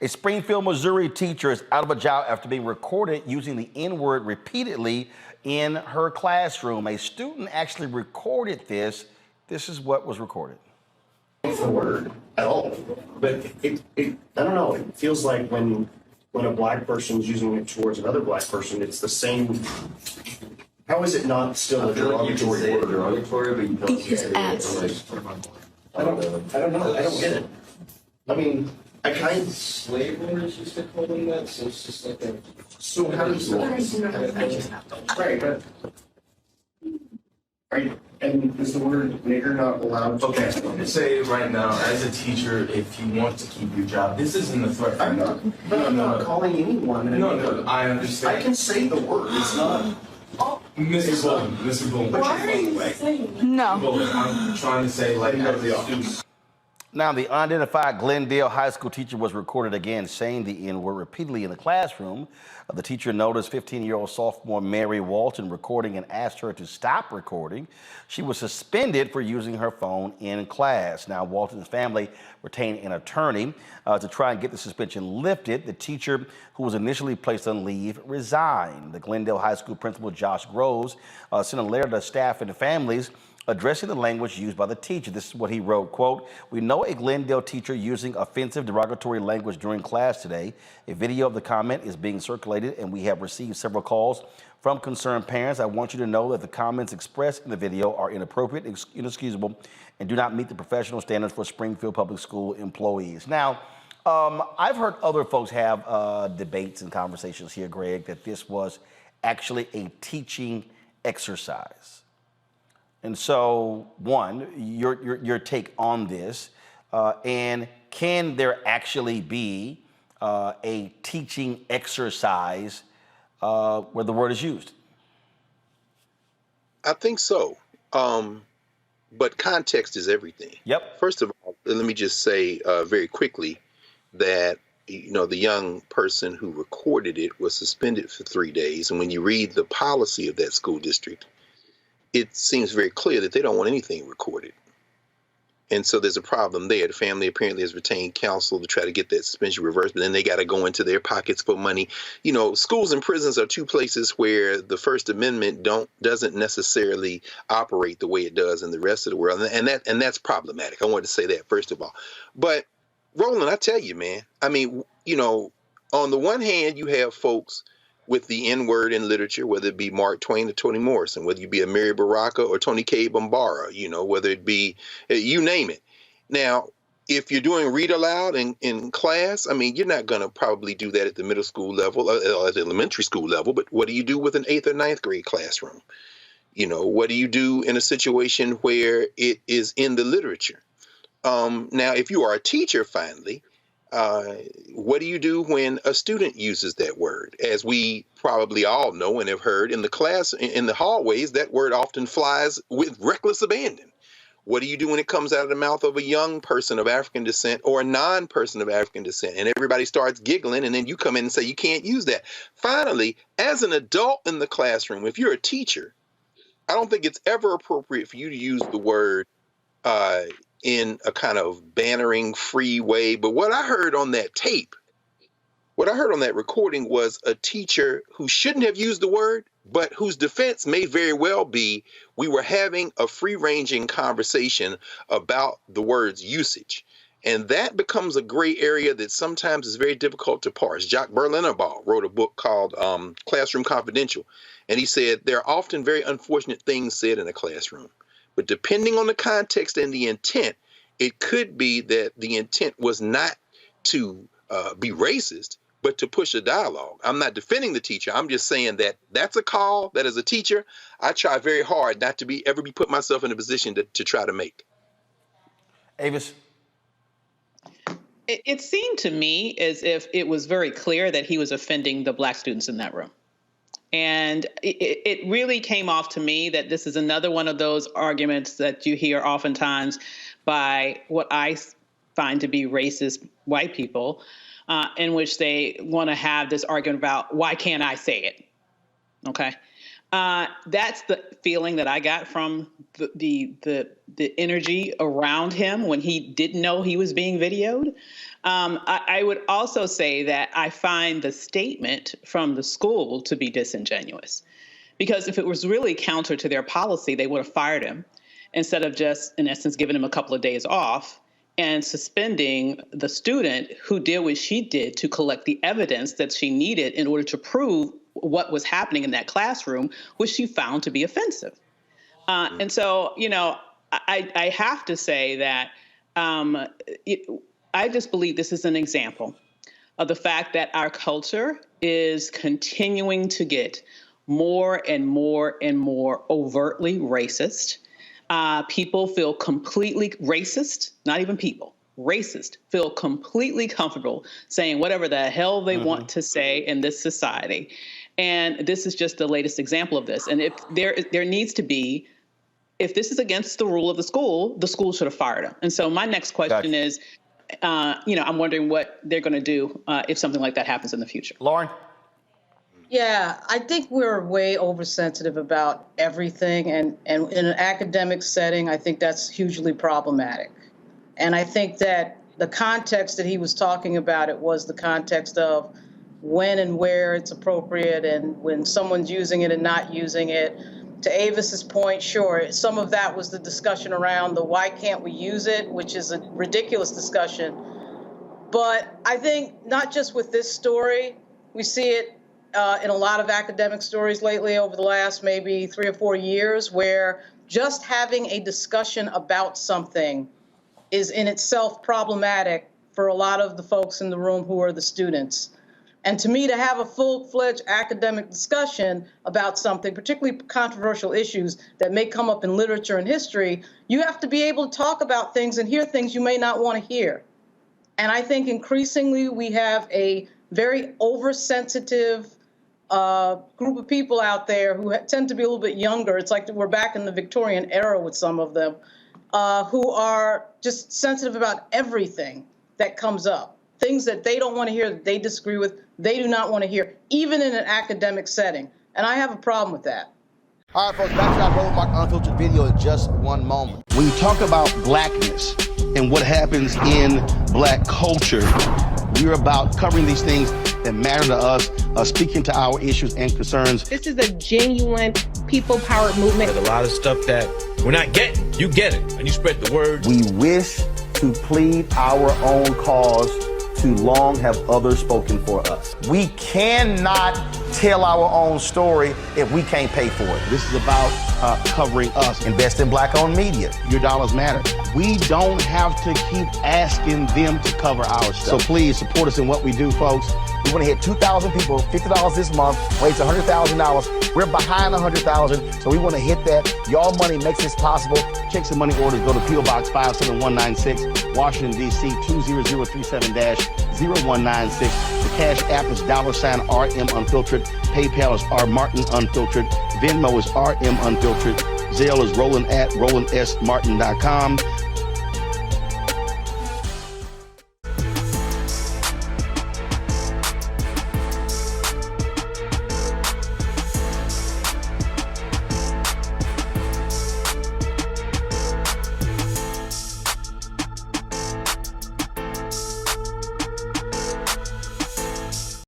A Springfield, Missouri teacher is out of a job after being recorded using the N-word repeatedly in her classroom. A student actually recorded this. This is what was recorded. The word at all, but it I don't know. It feels like when a black person's using it towards another black person, it's the same. How is it not still a derogatory word? Derogatory, but you don't say it. I don't know. I don't get it. I mean, I kind of. Slave owners used to call them that, so it's just like a. So how does right? But are you? And is the word nigger not allowed? Okay, I'm going to say right now, as a teacher, if you want to keep your job, this isn't a threat. I'm not calling anyone. No, I understand. I can say the word. It's not. Mr. Boone. Why are you saying? No. I'm trying to say, like, as a student. Now, the unidentified Glendale High School teacher was recorded again saying the N-word repeatedly in the classroom. The teacher noticed 15-year-old sophomore Mary Walton recording and asked her to stop recording. She was suspended for using her phone in class. Now, Walton's family retained an attorney to try and get the suspension lifted. The teacher, who was initially placed on leave, resigned. The Glendale High School Principal, Josh Groves, sent a letter to staff and families addressing the language used by the teacher. This is what he wrote, quote, "We know a Glendale teacher using offensive, derogatory language during class today. A video of the comment is being circulated and we have received several calls from concerned parents. I want you to know that the comments expressed in the video are inappropriate, inexcusable, and do not meet the professional standards for Springfield Public School employees." Now, I've heard other folks have debates and conversations here, Greg, that this was actually a teaching exercise. And so, one, your take on this, and can there actually be a teaching exercise where the word is used? I think so, but context is everything. Yep. First of all, let me just say very quickly that the young person who recorded it was suspended for 3 days, and when you read the policy of that school district, it seems very clear that they don't want anything recorded. And so there's a problem there. The family apparently has retained counsel to try to get that suspension reversed, but then they got to go into their pockets for money. Schools and prisons are two places where the First Amendment doesn't necessarily operate the way it does in the rest of the world. And that's problematic. I wanted to say that first of all. But Roland, I tell you, man, I mean, on the one hand, you have folks with the N-word in literature, whether it be Mark Twain or Toni Morrison, whether you be Amiri Baraka or Tony K. Bambara, whether it be, you name it. Now, if you're doing read aloud in class, I mean, you're not going to probably do that at the middle school level or at the elementary school level, but what do you do with an 8th or 9th grade classroom? What do you do in a situation where it is in the literature? Now, if you are a teacher, finally, what do you do when a student uses that word? As we probably all know and have heard in the class, in the hallways, that word often flies with reckless abandon. What do you do when it comes out of the mouth of a young person of African descent or a non-person of African descent, and everybody starts giggling, and then you come in and say you can't use that? Finally, as an adult in the classroom, if you're a teacher, I don't think it's ever appropriate for you to use the word in a kind of bannering, free way. But what I heard on that tape, what I heard on that recording was a teacher who shouldn't have used the word, but whose defense may very well be we were having a free-ranging conversation about the word's usage. And that becomes a gray area that sometimes is very difficult to parse. Jacques Berlinabal wrote a book called Classroom Confidential, and he said there are often very unfortunate things said in a classroom. But depending on the context and the intent, it could be that the intent was not to be racist, but to push a dialogue. I'm not defending the teacher. I'm just saying that that's a call that as a teacher, I try very hard not to ever put myself in a position to try to make. Avis? It seemed to me as if it was very clear that he was offending the Black students in that room. And it really came off to me that this is another one of those arguments that you hear oftentimes by what I find to be racist white people, in which they want to have this argument about why can't I say it? Okay. That's the feeling that I got from the energy around him when he didn't know he was being videoed. I would also say that I find the statement from the school to be disingenuous, because if it was really counter to their policy, they would have fired him instead of just, in essence, giving him a couple of days off and suspending the student who did what she did to collect the evidence that she needed in order to prove what was happening in that classroom, which she found to be offensive. And so, I have to say that I just believe this is an example of the fact that our culture is continuing to get more and more and more overtly racist. People feel completely racist, not even people, racist, feel completely comfortable saying whatever the hell they want to say in this society. And this is just the latest example of this. And if there needs to be, if this is against the rule of the school should have fired him. And so my next question is, I'm wondering what they're going to do if something like that happens in the future. Lauren? Yeah, I think we're way oversensitive about everything. And in an academic setting, I think that's hugely problematic. And I think that the context that he was talking about, it was the context of when and where it's appropriate and when someone's using it and not using it. To Avis's point, sure, some of that was the discussion around the why can't we use it, which is a ridiculous discussion. But I think not just with this story, we see it in a lot of academic stories lately over the last maybe 3 or 4 years, where just having a discussion about something is in itself problematic for a lot of the folks in the room who are the students. And to me, to have a full-fledged academic discussion about something, particularly controversial issues that may come up in literature and history, you have to be able to talk about things and hear things you may not want to hear. And I think increasingly we have a very oversensitive group of people out there who tend to be a little bit younger. It's like we're back in the Victorian era with some of them, who are just sensitive about everything that comes up. Things that they don't want to hear, that they disagree with, they do not want to hear, even in an academic setting. And I have a problem with that. All right, folks, back to our Roland Martin Unfiltered video in just one moment. When you talk about blackness and what happens in black culture, we're about covering these things that matter to us, speaking to our issues and concerns. This is a genuine people-powered movement. There's a lot of stuff that we're not getting. You get it, and you spread the word. We wish to plead our own cause. Too long have others spoken for us. We cannot tell our own story if we can't pay for it. This is about covering us. Invest in black-owned media. Your dollars matter. We don't have to keep asking them to cover our stuff. So please support us in what we do, folks. We want to hit 2,000 people, $50 this month, raise $100,000. We're behind 100,000, so we want to hit that. Y'all money makes this possible. Check some money orders. Go to P.O. Box 57196, Washington, D.C. 20037-0196. The Cash App is $RM Unfiltered. PayPal is R Martin Unfiltered. Venmo is RM Unfiltered. Zelle is Roland at RolandSMartin.com.